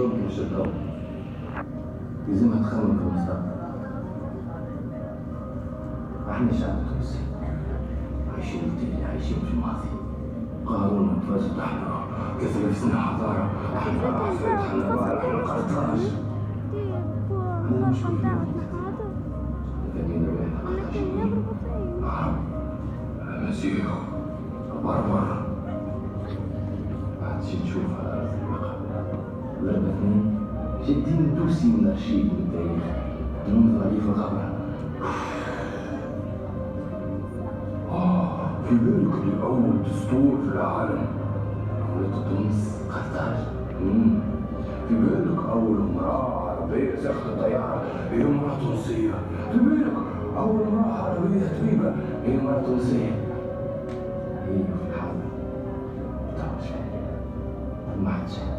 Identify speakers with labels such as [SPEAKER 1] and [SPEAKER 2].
[SPEAKER 1] ممكن نشدها، لازمها تخمم في المستقبل. احنا شعب تونسي عايشين الدنيا، عايشين في الماضي. قارون انفاس تحنا 3000 سنة حضارة، احنا عفريت، احنا بار، احنا قرطاج. هذا مش كل الذين بين قرطاجيين عرب، مسيح، بربر. بعد شي نشوفها أرض ولاد اثنين جايين ندوسي من الأرشيف من التاريخ، ننظر عليه في الخبر. في بالك لأول دستور في العالم دولة تونس قرطاج. في بالك أول امرأة عربية ساقطة طيارة هي امرأة تونسية. في بالك أول امرأة عربية طبيبة هي امرأة تونسية. هي في الحرب بتاع شيء ما حد شاف.